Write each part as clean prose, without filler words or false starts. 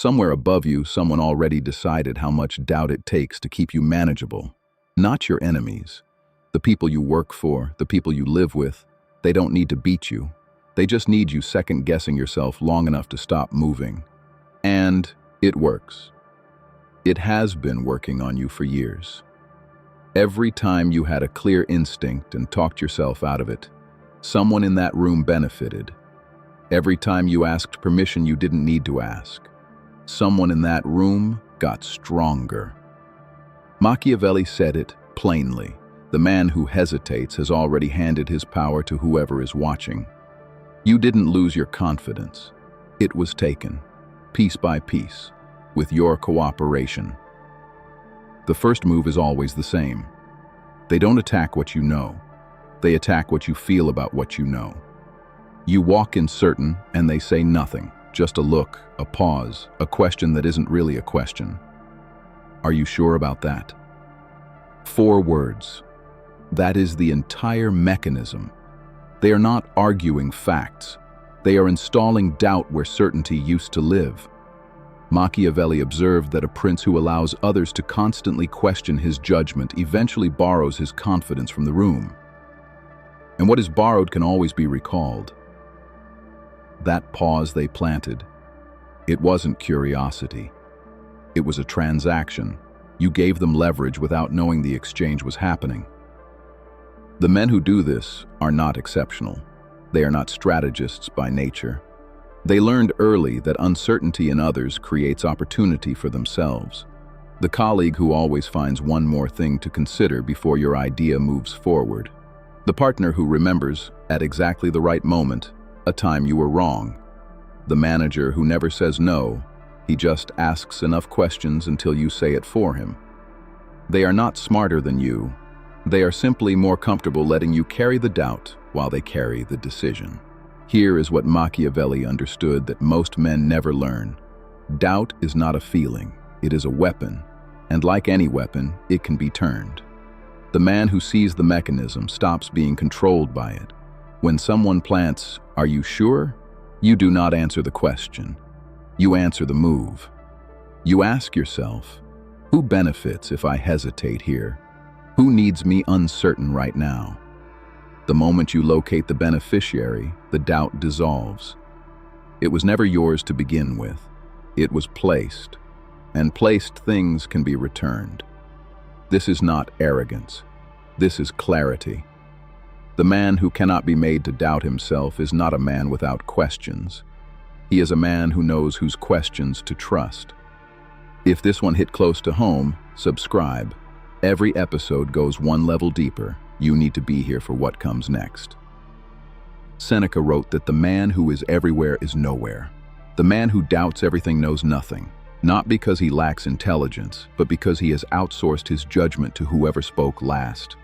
Somewhere above you, someone already decided how much doubt it takes to keep you manageable. Not your enemies. The people you work for, the people you live with, they don't need to beat you. They just need you second-guessing yourself long enough to stop moving. And it works. It has been working on you for years. Every time you had a clear instinct and talked yourself out of it, someone in that room benefited. Every time you asked permission you didn't need to ask, someone in that room got stronger. Machiavelli said it plainly. The man who hesitates has already handed his power to whoever is watching. You didn't lose your confidence. It was taken, piece by piece, with your cooperation. The first move is always the same. They don't attack what you know. They attack what you feel about what you know. You walk in certain, and they say nothing. Just a look, a pause, a question that isn't really a question. Are you sure about that? 4 words. That is the entire mechanism. They are not arguing facts. They are installing doubt where certainty used to live. Machiavelli observed that a prince who allows others to constantly question his judgment eventually borrows his confidence from the room. And what is borrowed can always be recalled. That pause they planted, it wasn't curiosity. It was a transaction. You gave them leverage without knowing the exchange was happening. The men who do this are not exceptional. They are not strategists by nature. They learned early that uncertainty in others creates opportunity for themselves. The colleague who always finds one more thing to consider before your idea moves forward. The partner who remembers, at exactly the right moment, a time you were wrong. The manager who never says no, he just asks enough questions until you say it for him. They are not smarter than you. They are simply more comfortable letting you carry the doubt while they carry the decision. Here is what Machiavelli understood that most men never learn. Doubt is not a feeling, it is a weapon, and like any weapon, it can be turned. The man who sees the mechanism stops being controlled by it. When someone plants, "Are you sure?" you do not answer the question. You answer the move. You ask yourself, who benefits if I hesitate here? Who needs me uncertain right now? The moment you locate the beneficiary, the doubt dissolves. It was never yours to begin with. It was placed, and placed things can be returned. This is not arrogance. This is clarity. The man who cannot be made to doubt himself is not a man without questions. He is a man who knows whose questions to trust. If this one hit close to home, subscribe. Every episode goes one level deeper. You need to be here for what comes next. Seneca wrote that the man who is everywhere is nowhere. The man who doubts everything knows nothing, not because he lacks intelligence, but because he has outsourced his judgment to whoever spoke last.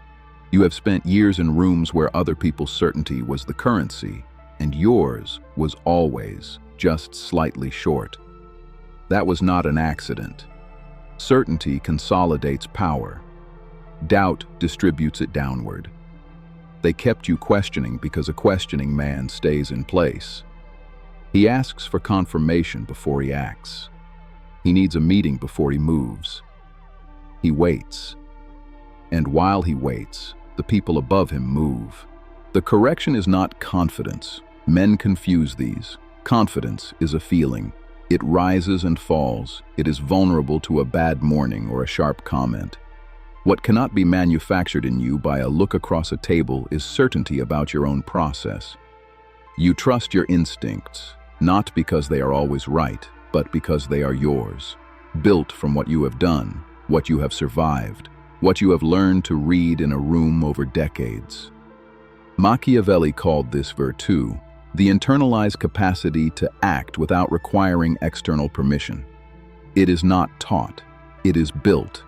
You have spent years in rooms where other people's certainty was the currency, and yours was always just slightly short. That was not an accident. Certainty consolidates power. Doubt distributes it downward. They kept you questioning because a questioning man stays in place. He asks for confirmation before he acts. He needs a meeting before he moves. He waits. And while he waits, the people above him move. The correction is not confidence. Men confuse these. Confidence is a feeling. It rises and falls. It is vulnerable to a bad morning or a sharp comment. What cannot be manufactured in you by a look across a table is certainty about your own process. You trust your instincts, not because they are always right, but because they are yours, built from what you have done, what you have survived, what you have learned to read in a room over decades. Machiavelli called this virtue the internalized capacity to act without requiring external permission. It is not taught, it is built,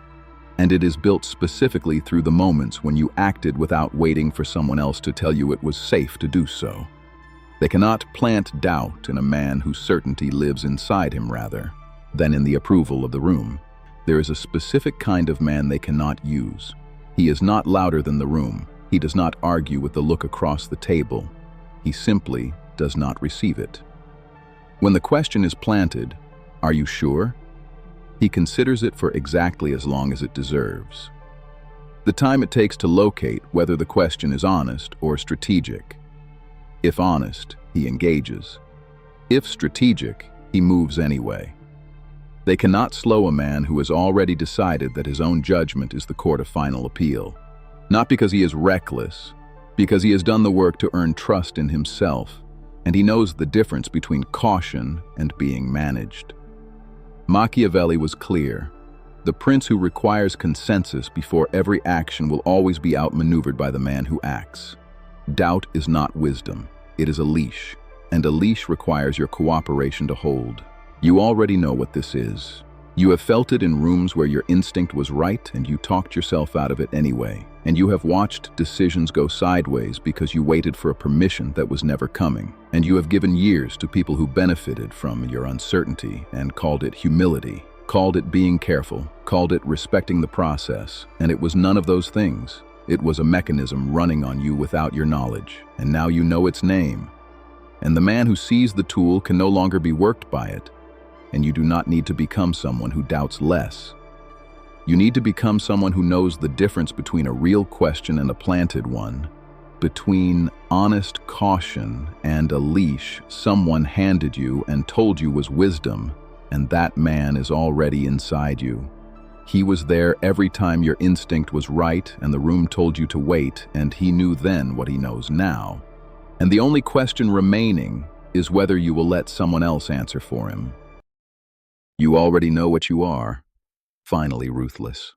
and it is built specifically through the moments when you acted without waiting for someone else to tell you it was safe to do so. They cannot plant doubt in a man whose certainty lives inside him rather than in the approval of the room. There is a specific kind of man they cannot use. He is not louder than the room. He does not argue with the look across the table. He simply does not receive it. When the question is planted, Are you sure? He considers it for exactly as long as it deserves. The time it takes to locate whether the question is honest or strategic. If honest, he engages. If strategic, he moves anyway. They cannot slow a man who has already decided that his own judgment is the court of final appeal. Not because he is reckless, because he has done the work to earn trust in himself, and he knows the difference between caution and being managed. Machiavelli was clear. The prince who requires consensus before every action will always be outmaneuvered by the man who acts. Doubt is not wisdom. It is a leash, and a leash requires your cooperation to hold. You already know what this is. You have felt it in rooms where your instinct was right and you talked yourself out of it anyway. And you have watched decisions go sideways because you waited for a permission that was never coming. And you have given years to people who benefited from your uncertainty and called it humility, called it being careful, called it respecting the process. And it was none of those things. It was a mechanism running on you without your knowledge. And now you know its name. And the man who sees the tool can no longer be worked by it. And you do not need to become someone who doubts less. You need to become someone who knows the difference between a real question and a planted one, between honest caution and a leash someone handed you and told you was wisdom, and that man is already inside you. He was there every time your instinct was right and the room told you to wait, and he knew then what he knows now. And the only question remaining is whether you will let someone else answer for him. You already know what you are. Finally, ruthless.